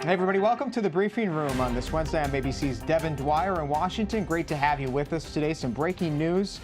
Hey everybody, welcome to the briefing room on this Wednesday. I'm ABC's Devin Dwyer in Washington. Great to have you with us today. Some breaking news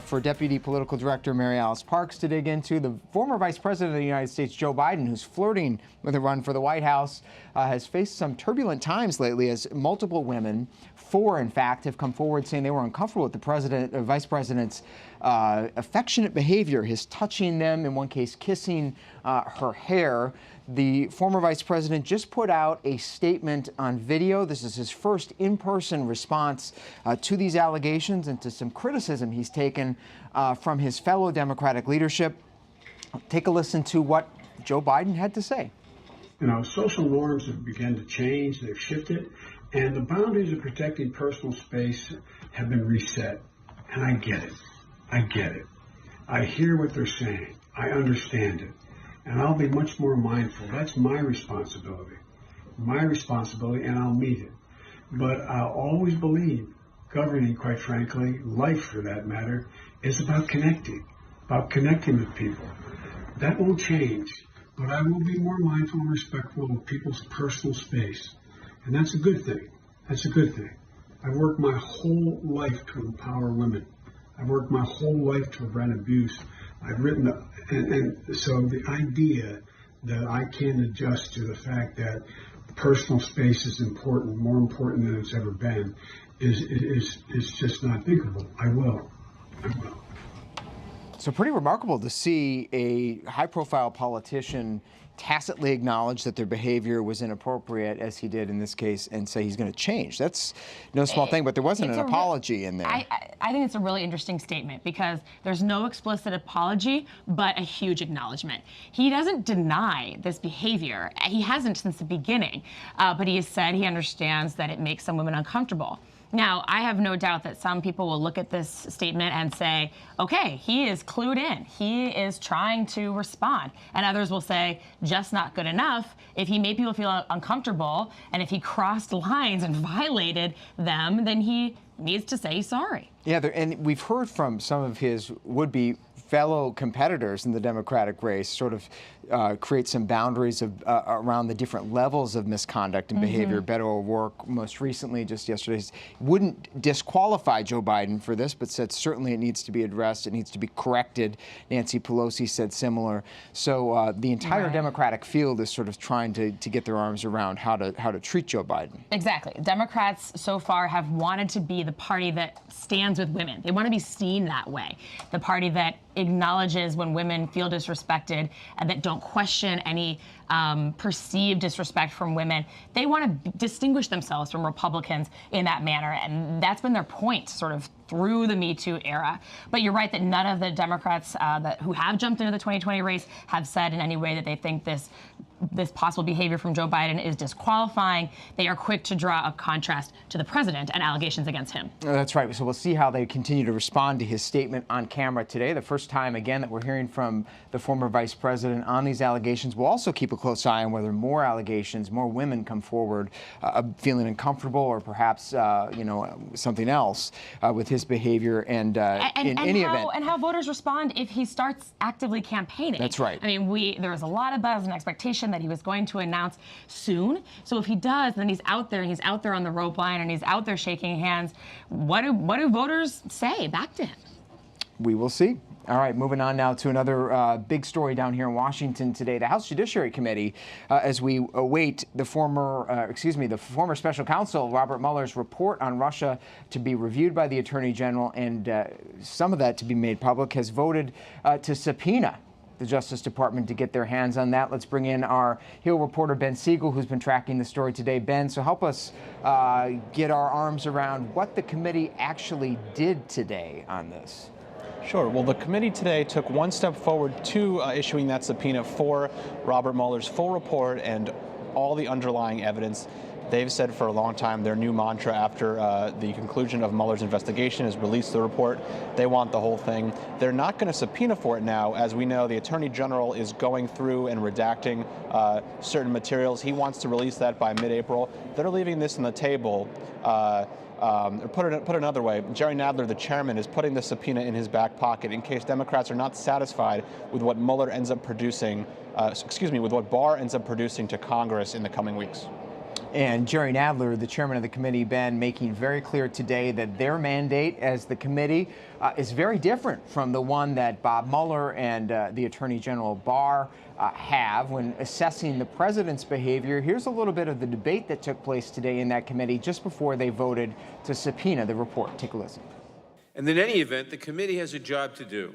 for Deputy Political Director Mary Alice Parks to dig into. The former Vice President of the United States, Joe Biden, who's flirting with a run for the White House, has faced some turbulent times lately as multiple women, 4 in fact, have come forward saying they were uncomfortable with the Vice President's affectionate behavior, his touching them, in one case kissing her hair. The former vice president just put out a statement on video. This is his first in-person response to these allegations and to some criticism he's taken from his fellow Democratic leadership. Take a listen to what Joe Biden had to say. You know, social norms have begun to change, they've shifted, and the boundaries of protecting personal space have been reset. And I get it. I get it. I hear what they're saying. I understand it. And I'll be much more mindful. That's my responsibility, and I'll meet it. But I'll always believe governing, quite frankly, life for that matter, is about connecting with people. That won't change, but I will be more mindful and respectful of people's personal space. And that's a good thing. That's a good thing. I've worked my whole life to empower women. I've worked my whole life to prevent abuse. I've written, and so the idea that I can't adjust to the fact that personal space is important, more important than it's ever been, is just not thinkable. I will. So pretty remarkable to see a high-profile politician tacitly acknowledge that their behavior was inappropriate, as he did in this case, and say he's going to change. That's no small thing, but there wasn't an apology in there. I think it's a really interesting statement because there's no explicit apology, but a huge acknowledgement. He doesn't deny this behavior. He hasn't since the beginning, but he has said he understands that it makes some women uncomfortable. Now, I have no doubt that some people will look at this statement and say, okay, he is clued in. He is trying to respond. And others will say, just not good enough. If he made people feel uncomfortable and if he crossed lines and violated them, then he needs to say sorry. Yeah, and we've heard from some of his would-be fellow competitors in the Democratic race sort of create some boundaries around the different levels of misconduct and behavior. Beto O'Rourke, most recently, just yesterday, wouldn't disqualify Joe Biden for this, but said certainly it needs to be addressed, it needs to be corrected. Nancy Pelosi said similar. So the entire Democratic field is sort of trying to get their arms around how to treat Joe Biden. Exactly. Democrats so far have wanted to be the party that stands with women. They want to be seen that way. The party that acknowledges when women feel disrespected and that don't question any perceived disrespect from women. They want to distinguish themselves from Republicans in that manner, and that's been their point sort of through the Me Too era. But you're right that none of the Democrats who have jumped into the 2020 race have said in any way that they think this possible behavior from Joe Biden is disqualifying. They are quick to draw a contrast to the president and allegations against him. That's right. So we'll see how they continue to respond to his statement on camera today. The first time, again, that we're hearing from the former vice president on these allegations. We'll also keep a close eye on whether more allegations, more women come forward feeling uncomfortable or perhaps, something else with his behavior. And in any event. And how voters respond if he starts actively campaigning. That's right. I mean, there was a lot of buzz and expectation that he was going to announce soon. So if he does, then he's out there on the rope line and he's out there shaking hands. What do voters say back to him? We will see. All right, moving on now to another big story down here in Washington today. The House Judiciary Committee, as we await the former special counsel Robert Mueller's report on Russia to be reviewed by the Attorney General and some of that to be made public, has voted to subpoena the Justice Department to get their hands on that. Let's bring in our Hill reporter, Ben Siegel, who's been tracking the story today. Ben, so help us get our arms around what the committee actually did today on this. Sure. Well, the committee today took one step forward to issuing that subpoena for Robert Mueller's full report and all the underlying evidence. They've said for a long time their new mantra after the conclusion of Mueller's investigation is release the report. They want the whole thing. They're not going to subpoena for it now. As we know, the Attorney General is going through and redacting certain materials. He wants to release that by mid-April. They're leaving this on the table. Put it another way, Jerry Nadler, the chairman, is putting the subpoena in his back pocket in case Democrats are not satisfied with what Mueller ends up producing, with what Barr ends up producing to Congress in the coming weeks. And Jerry Nadler, the chairman of the committee, Ben, making very clear today that their mandate as the committee is very different from the one that Bob Mueller and the Attorney General Barr have when assessing the president's behavior. Here's a little bit of the debate that took place today in that committee just before they voted to subpoena the report. Take a listen. And in any event, the committee has a job to do.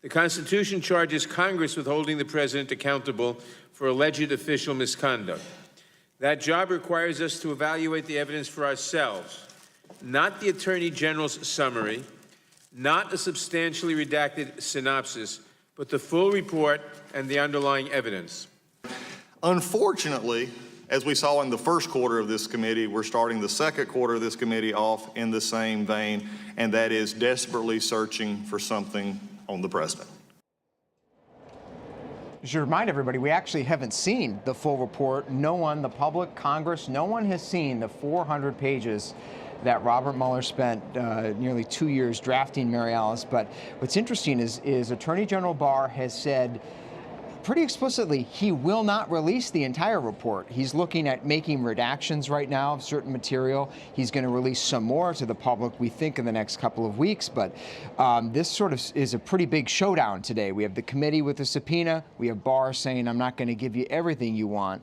The Constitution charges Congress with holding the president accountable for alleged official misconduct. That job requires us to evaluate the evidence for ourselves, not the Attorney General's summary, not a substantially redacted synopsis, but the full report and the underlying evidence. Unfortunately, as we saw in the first quarter of this committee, we're starting the second quarter of this committee off in the same vein, and that is desperately searching for something on the president. I should remind everybody, we actually haven't seen the full report. No one, the public, Congress, no one has seen the 400 pages that Robert Mueller spent nearly 2 years drafting, Mary Alice. But what's interesting is Attorney General Barr has said pretty explicitly he will not release the entire report. He's looking at making redactions right now of certain material. He's going to release some more to the public, we think, in the next couple of weeks. But this sort of is a pretty big showdown today. We have the committee with the subpoena. We have Barr saying, I'm not going to give you everything you want.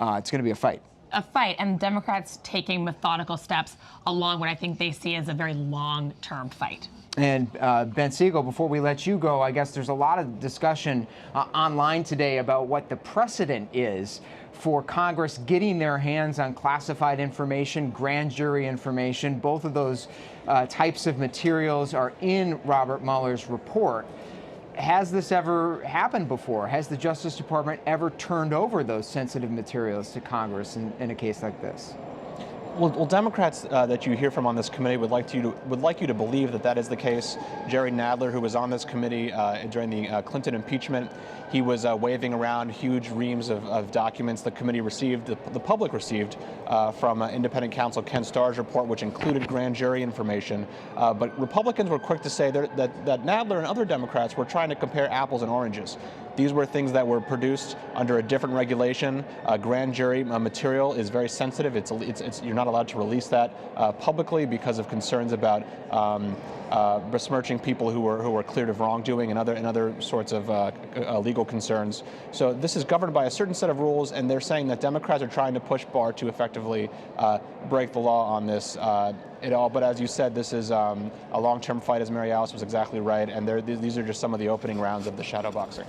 It's going to be a fight. A fight, and Democrats taking methodical steps along what I think they see as a very long-term fight. And Ben Siegel, before we let you go, I guess there's a lot of discussion online today about what the precedent is for Congress getting their hands on classified information, grand jury information. Both of those types of materials are in Robert Mueller's report. Has this ever happened before? Has the Justice Department ever turned over those sensitive materials to Congress in a case like this? Well, Democrats that you hear from on this committee would like you to believe that that is the case. Jerry Nadler, who was on this committee during the Clinton impeachment, he was waving around huge reams of documents the committee received, the public received from independent counsel Ken Starr's report, which included grand jury information. But Republicans were quick to say that Nadler and other Democrats were trying to compare apples and oranges. These were things that were produced under a different regulation. Grand jury material is very sensitive. You're not allowed to release that publicly because of concerns about besmirching people who were cleared of wrongdoing and other sorts of legal concerns. So this is governed by a certain set of rules, and they're saying that Democrats are trying to push Barr to effectively break the law on this. But as you said, this is a long-term fight, as Mary Alice was exactly right, and these are just some of the opening rounds of the shadow boxing.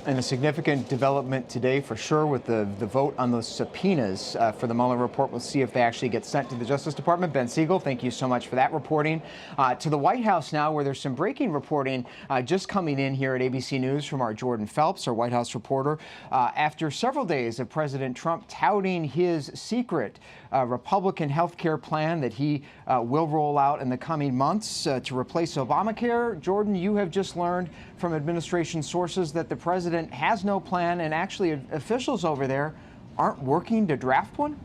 And a significant development today, for sure, with the vote on those subpoenas for the Mueller report. We'll see if they actually get sent to the Justice Department. Ben Siegel, thank you so much for that reporting. To the White House now, where there's some breaking reporting just coming in here at ABC News from our Jordan Phelps, our White House reporter. After several days of President Trump touting his secret Republican health care plan that he will roll out in the coming months to replace Obamacare, Jordan, you have just learned from administration sources that the president has no plan, and actually officials over there aren't working to draft one?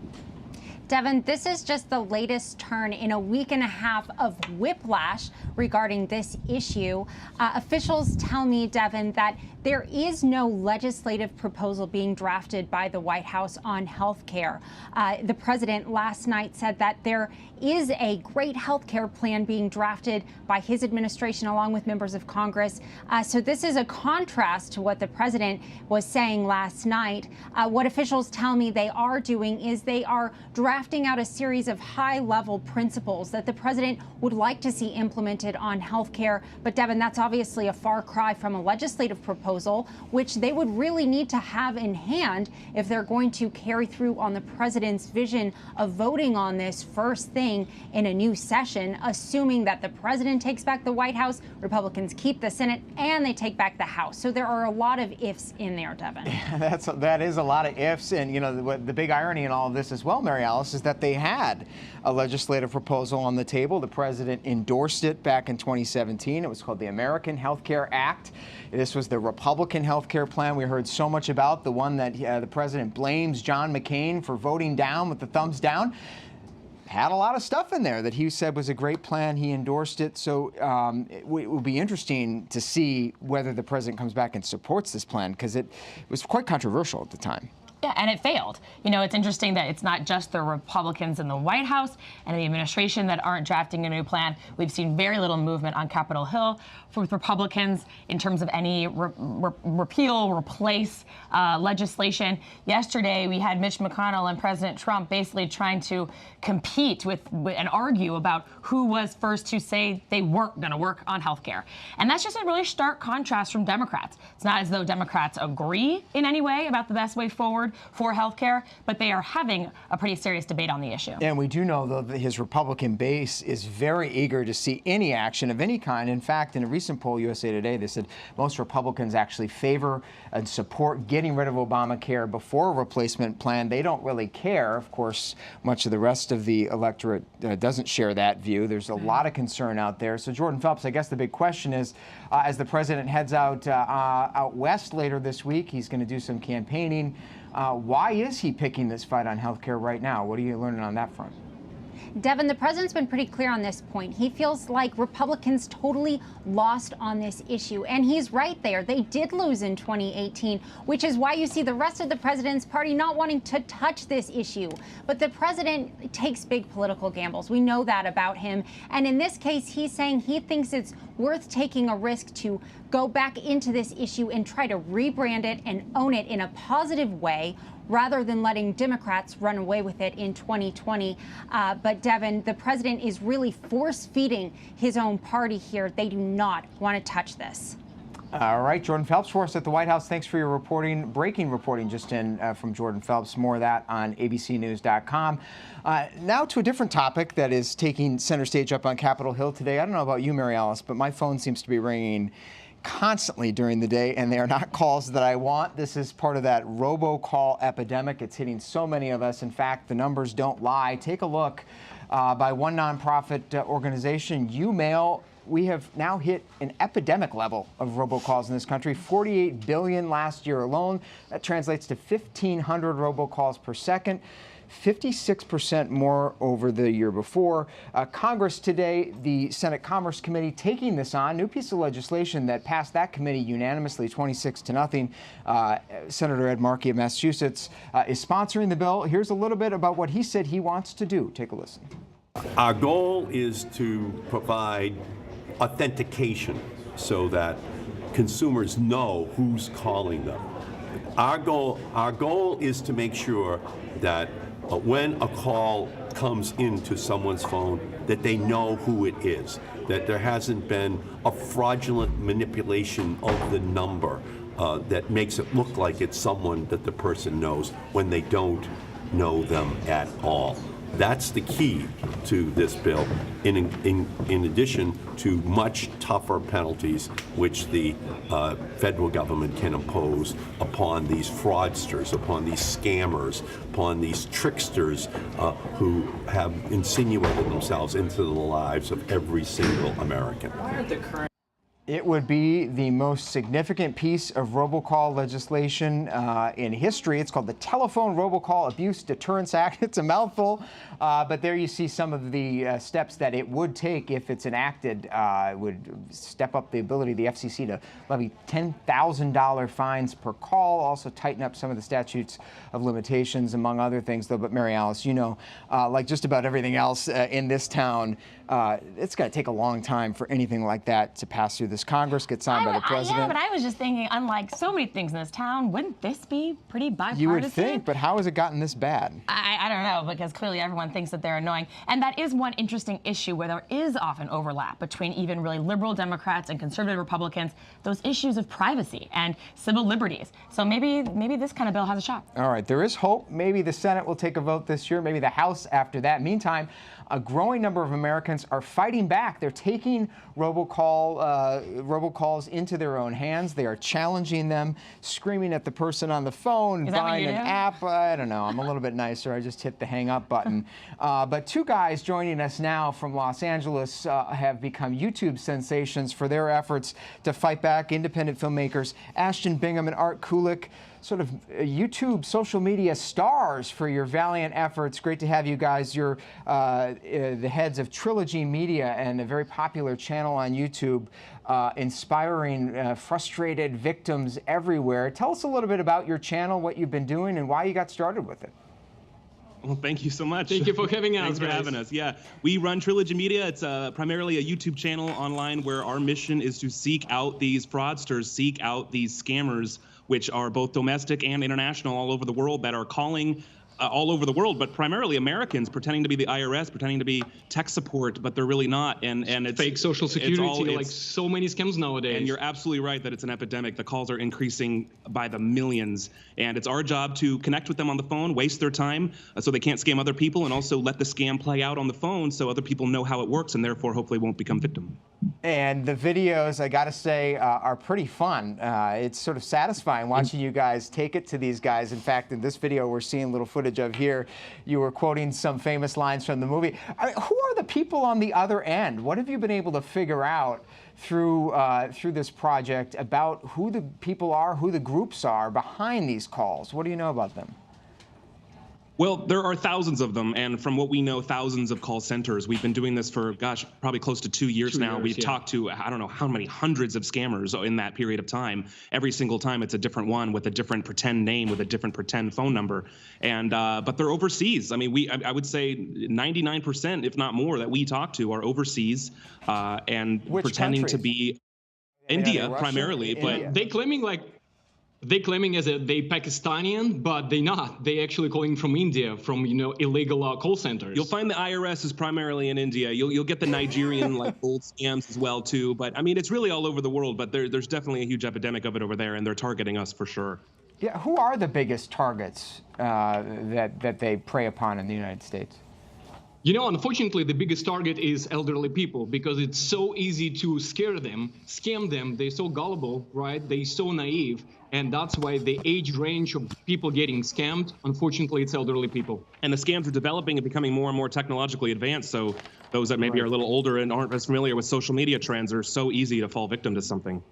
Devin, this is just the latest turn in a week and a half of whiplash regarding this issue. Officials tell me, Devin, that there is no legislative proposal being drafted by the White House on health care. The president last night said that there is a great health care plan being drafted by his administration along with members of Congress. So this is a contrast to what the president was saying last night. What officials tell me they are doing is they are drafting out a series of high-level principles that the president would like to see implemented on health care. But Devin, that's obviously a far cry from a legislative proposal, which they would really need to have in hand if they're going to carry through on the president's vision of voting on this first thing in a new session, assuming that the president takes back the White House, Republicans keep the Senate, and they take back the House. So there are a lot of ifs in there, Devin. That is a lot of ifs. And, you know, the big irony in all of this as well, Mary Alice, is that they had a legislative proposal on the table. The president endorsed it back in 2017. It was called the American Health Care Act. This was the Republican health care plan we heard so much about, the one that the president blames John McCain for voting down with the thumbs down. Had a lot of stuff in there that he said was a great plan. He endorsed it. So it will be interesting to see whether the president comes back and supports this plan, because it was quite controversial at the time. Yeah, and it failed. You know, it's interesting that it's not just the Republicans in the White House and the administration that aren't drafting a new plan. We've seen very little movement on Capitol Hill with Republicans in terms of any repeal, replace legislation. Yesterday, we had Mitch McConnell and President Trump basically trying to compete with and argue about who was first to say they weren't going to work on health care. And that's just a really stark contrast from Democrats. It's not as though Democrats agree in any way about the best way forward for health care, but they are having a pretty serious debate on the issue. And we do know, though, that his Republican base is very eager to see any action of any kind. In fact, in a recent poll, USA Today, they said most Republicans actually favor and support getting rid of Obamacare before a replacement plan. They don't really care. Of course, much of the rest of the electorate doesn't share that view. There's a lot of concern out there. So, Jordan Phelps, I guess the big question is, as the president heads out west later this week, he's going to do some campaigning. Why is he picking this fight on health care right now? What are you learning on that front? Devin, the president's been pretty clear on this point. He feels like Republicans totally lost on this issue. And he's right there. They did lose in 2018, which is why you see the rest of the president's party not wanting to touch this issue. But the president takes big political gambles. We know that about him. And in this case, he's saying he thinks it's worth taking a risk to go back into this issue and try to rebrand it and own it in a positive way, rather than letting Democrats run away with it in 2020. But Devin, the president is really force-feeding his own party here. They do not want to touch this. All right, Jordan Phelps for us at the White House. Thanks for your reporting, breaking reporting just in from Jordan Phelps. More of that on abcnews.com. Now to a different topic that is taking center stage up on Capitol Hill today. I don't know about you, Mary Alice, but my phone seems to be ringing constantly during the day, and they are not calls that I want. This is part of that robocall epidemic. It's hitting so many of us. In fact, the numbers don't lie. Take a look by one nonprofit organization, YouMail. We have now hit an epidemic level of robocalls in this country, 48 billion last year alone. That translates to 1,500 robocalls per second. 56% more over the year before. Congress today, the Senate Commerce Committee taking this on. New piece of legislation that passed that committee unanimously, 26-0. Senator Ed Markey of Massachusetts is sponsoring the bill. Here's a little bit about what he said he wants to do. Take a listen. Our goal is to provide authentication so that consumers know who's calling them. Our goal is to make sure that when a call comes into someone's phone, that they know who it is, that there hasn't been a fraudulent manipulation of the number that makes it look like it's someone that the person knows when they don't know them at all. That's the key to this bill, in addition to much tougher penalties which the federal government can impose upon these fraudsters, upon these scammers, upon these tricksters who have insinuated themselves into the lives of every single American. It would be the most significant piece of robocall legislation in history. It's called the Telephone Robocall Abuse Deterrence Act. It's a mouthful, but there you see some of the steps that it would take if it's enacted. It would step up the ability of the FCC to levy $10,000 fines per call, also tighten up some of the statutes of limitations, among other things, though. But Mary Alice, you know, like just about everything else in this town, it's going to take a long time for anything like that to pass through this Congress, get signed by the president. Yeah, but I was just thinking, unlike so many things in this town, wouldn't this be pretty bipartisan? You would think, but how has it gotten this bad? I don't know, because clearly everyone thinks that they're annoying. And that is one interesting issue where there is often overlap between even really liberal Democrats and conservative Republicans, those issues of privacy and civil liberties. So maybe this kind of bill has a shot. All right, there is hope. Maybe the Senate will take a vote this year, maybe the House after that. Meantime, a growing number of Americans are fighting back. They're taking robocalls into their own hands. They are challenging them, screaming at the person on the phone, buying an app. I don't know. I'm a little bit nicer. I just hit the hang up button. But two guys joining us now from Los Angeles have become YouTube sensations for their efforts to fight back. Independent filmmakers Ashton Bingham and Art Kulik. sort of YouTube social media stars for your valiant efforts. Great to have you guys. You're the heads of Trilogy Media and a very popular channel on YouTube, inspiring frustrated victims everywhere. Tell us a little bit about your channel, what you've been doing, and why you got started with it. Well, thank you so much. Thank you for having us. Thanks for having us. Yeah, we run Trilogy Media. It's primarily a YouTube channel online where our mission is to seek out these fraudsters, seek out these scammers, which are both domestic and international all over the world, that are calling all over the world, but primarily Americans, pretending to be the IRS, pretending to be tech support, but they're really not. And it's fake social security, it's like so many scams nowadays. And you're absolutely right that it's an epidemic. The calls are increasing by the millions, and it's our job to connect with them on the phone, waste their time so they can't scam other people, and also let the scam play out on the phone so other people know how it works and therefore hopefully won't become victim. And the videos, I got to say, are pretty fun. It's sort of satisfying watching you guys take it to these guys. In fact, in this video we're seeing a little footage of here, you were quoting some famous lines from the movie. I mean, who are the people on the other end? What have you been able to figure out through this project about who the people are, who the groups are behind these calls? What do you know about them? Well, there are thousands of them, and from what we know, thousands of call centers. We've been doing this for, gosh, probably close to 2 years now. We've talked to, I don't know how many hundreds of scammers in that period of time. Every single time it's a different one with a different pretend name, with a different pretend phone number. And but they're overseas. I mean, I would say 99%, if not more, that we talk to are overseas and Which pretending countries? to be India primarily. But They claiming as they Pakistani, but they not. They actually calling from India, from illegal call centers. You'll find the IRS is primarily in India. You'll get the Nigerian like old scams as well too. But I mean, it's really all over the world. But there's definitely a huge epidemic of it over there, and they're targeting us for sure. Yeah, who are the biggest targets that they prey upon in the United States? Unfortunately, the biggest target is elderly people because it's so easy to scare them, scam them. They're so gullible, right? They're so naive. And that's why the age range of people getting scammed, unfortunately, it's elderly people. And the scams are developing and becoming more and more technologically advanced. So those that maybe are a little older and aren't as familiar with social media trends are so easy to fall victim to something.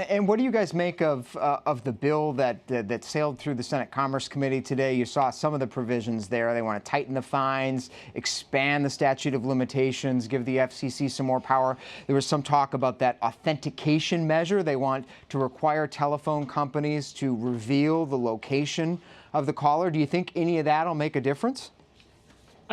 And what do you guys make of the bill that sailed through the Senate Commerce Committee today? You saw some of the provisions there. They want to tighten the fines, expand the statute of limitations, give the FCC some more power. There was some talk about that authentication measure. They want to require telephone companies to reveal the location of the caller. Do you think any of that will make a difference?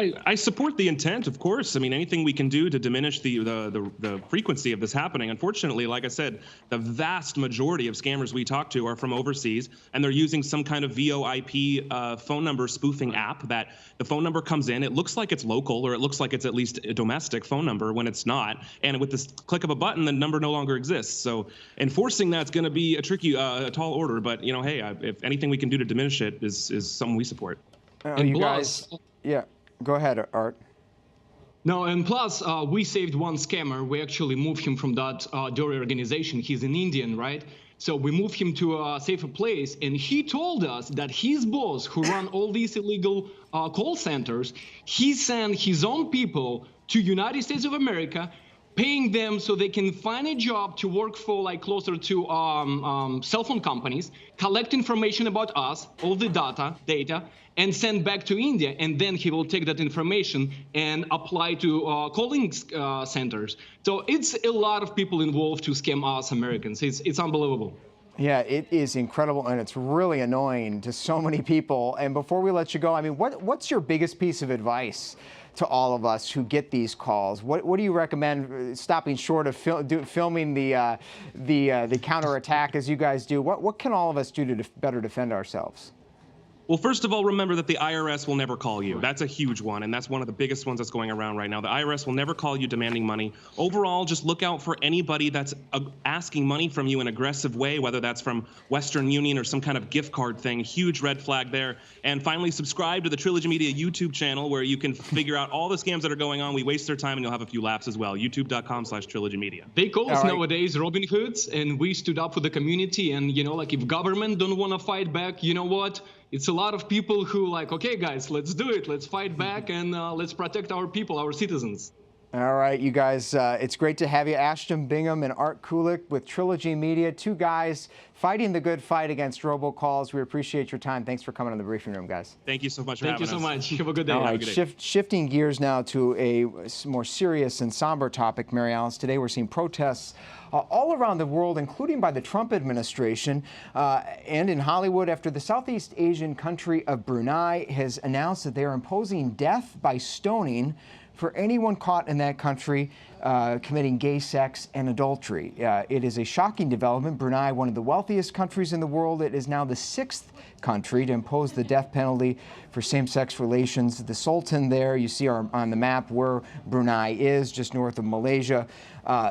I support the intent, of course. I mean, anything we can do to diminish the frequency of this happening. Unfortunately, like I said, the vast majority of scammers we talk to are from overseas, and they're using some kind of VoIP phone number spoofing app that the phone number comes in. It looks like it's local, or it looks like it's at least a domestic phone number when it's not. And with this click of a button, the number no longer exists. So enforcing that's going to be a tricky, tall order. But hey, if anything we can do to diminish it is something we support. And you plus, guys, yeah. Go ahead, Art. No, and plus, we saved one scammer. We actually moved him from that dirty organization. He's an Indian, right? So we moved him to a safer place, and he told us that his boss, who run all these illegal call centers, he sent his own people to United States of America, paying them so they can find a job to work for like closer to cell phone companies, collect information about us, all the data, and send back to India. And then he will take that information and apply to calling centers. So it's a lot of people involved to scam us Americans. It's unbelievable. Yeah, it is incredible, and it's really annoying to so many people. And before we let you go, I mean, what's your biggest piece of advice to all of us who get these calls? What do you recommend, stopping short of filming the counterattack as you guys do? What can all of us do to better defend ourselves? Well, first of all, remember that the IRS will never call you. That's a huge one, and that's one of the biggest ones that's going around right now. The IRS will never call you demanding money. Overall, just look out for anybody that's asking money from you in an aggressive way, whether that's from Western Union or some kind of gift card thing. Huge red flag there. And finally, subscribe to the Trilogy Media YouTube channel where you can figure out all the scams that are going on. We waste their time, and you'll have a few laughs as well. YouTube.com/Trilogy Media. They call us nowadays Robin Hoods, and we stood up for the community. And, like if government don't want to fight back, you know what? It's a lot of people who like, okay, guys, let's do it. Let's fight back and let's protect our people, our citizens. All right, you guys, it's great to have you. Ashton Bingham and Art Kulik with Trilogy Media, two guys fighting the good fight against robocalls. We appreciate your time. Thanks for coming on the briefing room, guys. Thank you so much for having us. Thank you so much. Have a good day. All Have a right, good day. shifting gears now to a more serious and somber topic, Mary Alice. Today we're seeing protests all around the world, including by the Trump administration and in Hollywood, after the Southeast Asian country of Brunei has announced that they are imposing death by stoning for anyone caught in that country committing gay sex and adultery. It is a shocking development. Brunei, one of the wealthiest countries in the world, it is now the 6th country to impose the death penalty for same-sex relations. The Sultan there, you see on the map where Brunei is, just north of Malaysia,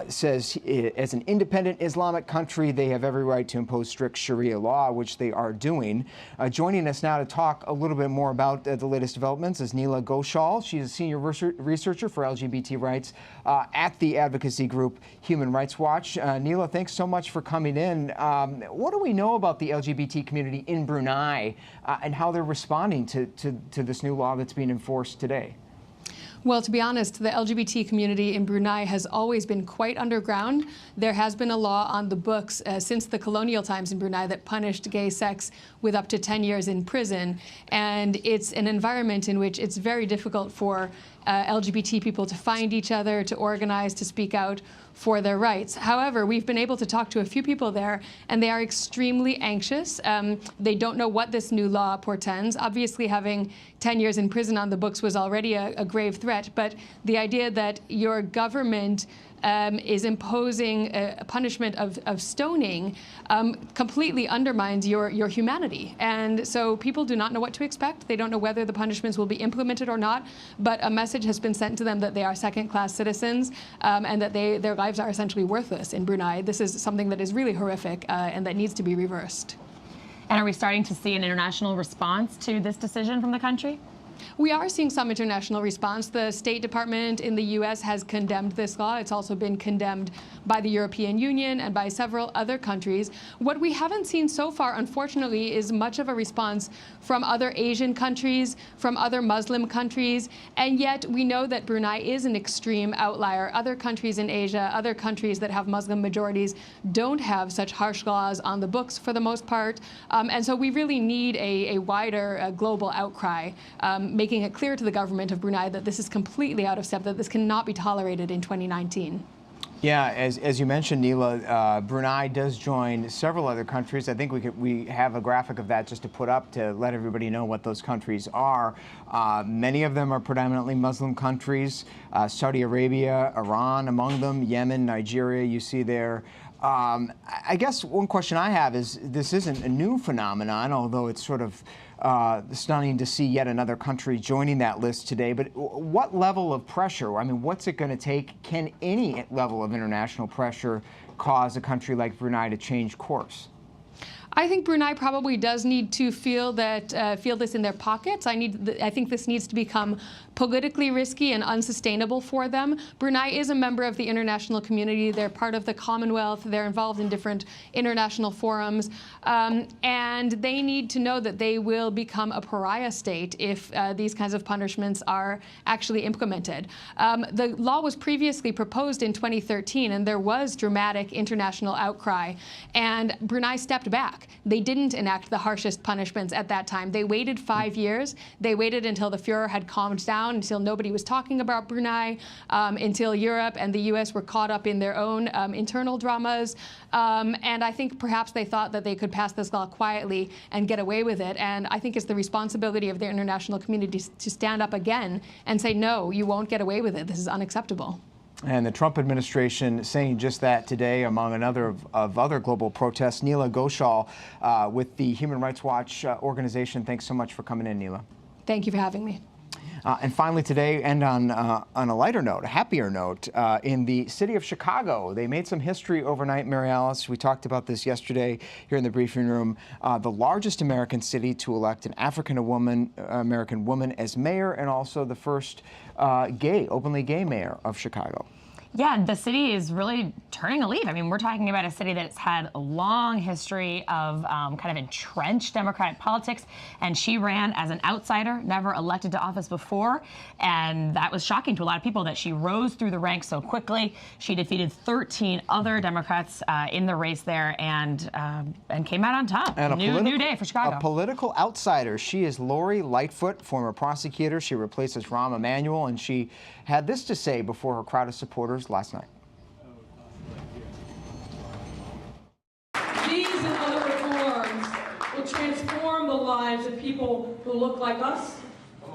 says as an independent Islamic country, they have every right to impose strict Sharia law, which they are doing. Joining us now to talk a little bit more about the latest developments is Neela Ghoshal. She's a senior researcher for LGBT rights at the advocacy group Human Rights Watch. Neela, thanks so much for coming in. What do we know about the LGBT community in Brunei and how they're responding to this new law that's being enforced today? Well, to be honest, the LGBT community in Brunei has always been quite underground. There has been a law on the books since the colonial times in Brunei that punished gay sex with up to 10 years in prison. And it's an environment in which it's very difficult for LGBT people to find each other, to organize, to speak out for their rights. However, we've been able to talk to a few people there, and they are extremely anxious. They don't know what this new law portends. Obviously, having 10 years in prison on the books was already a grave threat, but the idea that your government is imposing a punishment of stoning completely undermines your humanity. And so people do not know what to expect. They don't know whether the punishments will be implemented or not, but a message has been sent to them that they are second-class citizens and that their lives are essentially worthless in Brunei. This is something that is really horrific and that needs to be reversed. And are we starting to see an international response to this decision from the country? We are seeing some international response. The State Department in the U.S. has condemned this law. It's also been condemned by the European Union and by several other countries. What we haven't seen so far, unfortunately, is much of a response from other Asian countries, from other Muslim countries, and yet we know that Brunei is an extreme outlier. Other countries in Asia, other countries that have Muslim majorities don't have such harsh laws on the books for the most part, and so we really need a wider global outcry, making it clear to the government of Brunei that this is completely out of step, that this cannot be tolerated in 2019. Yeah, as you mentioned, Neela, Brunei does join several other countries. I think we have a graphic of that just to put up to let everybody know what those countries are. Many of them are predominantly Muslim countries, Saudi Arabia, Iran among them, Yemen, Nigeria, you see there. I guess one question I have is, this isn't a new phenomenon, although it's sort of stunning to see yet another country joining that list today. But what level of pressure, I mean, what's it going to take? Can any level of international pressure cause a country like Brunei to change course? I think Brunei probably does need to feel this in their pockets. I think this needs to become politically risky and unsustainable for them. Brunei is a member of the international community. They're part of the Commonwealth. They're involved in different international forums. And they need to know that they will become a pariah state if these kinds of punishments are actually implemented. The law was previously proposed in 2013, and there was dramatic international outcry. And Brunei stepped back. They didn't enact the harshest punishments at that time. They waited 5 years. They waited until the furor had calmed down, until nobody was talking about Brunei, until Europe and the U.S. were caught up in their own internal dramas. And I think perhaps they thought that they could pass this law quietly and get away with it. And I think it's the responsibility of the international community to stand up again and say, no, you won't get away with it. This is unacceptable. And the Trump administration saying just that today, among another of other global protests. Neela Ghoshal with the Human Rights Watch organization. Thanks so much for coming in, Neela. Thank you for having me. And finally today, and on a lighter note, a happier note, in the city of Chicago, they made some history overnight, Mary Alice. We talked about this yesterday here in the briefing room. The largest American city to elect an African-American woman as mayor, and also the first openly gay mayor of Chicago. Yeah, the city is really turning a leaf. I mean, we're talking about a city that's had a long history of kind of entrenched Democratic politics, and she ran as an outsider, never elected to office before, and that was shocking to a lot of people that she rose through the ranks so quickly. She defeated 13 other Democrats in the race there and came out on top. And new day for Chicago. A political outsider. She is Lori Lightfoot, former prosecutor. She replaces Rahm Emanuel, and she had this to say before her crowd of supporters last night. These and other reforms will transform the lives of people who look like us,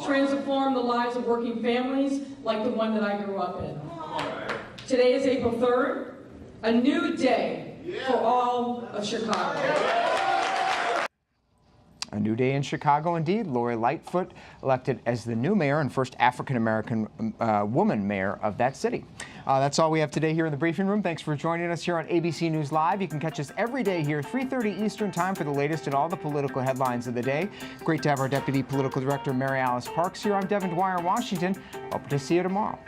transform the lives of working families like the one that I grew up in. Today is April 3rd, a new day for all of Chicago. A new day in Chicago, indeed. Lori Lightfoot elected as the new mayor and first African-American woman mayor of that city. That's all we have today here in the briefing room. Thanks for joining us here on ABC News Live. You can catch us every day here, 3:30 Eastern Time, for the latest in all the political headlines of the day. Great to have our Deputy Political Director, Mary Alice Parks, here. I'm Devin Dwyer in Washington. Hope to see you tomorrow.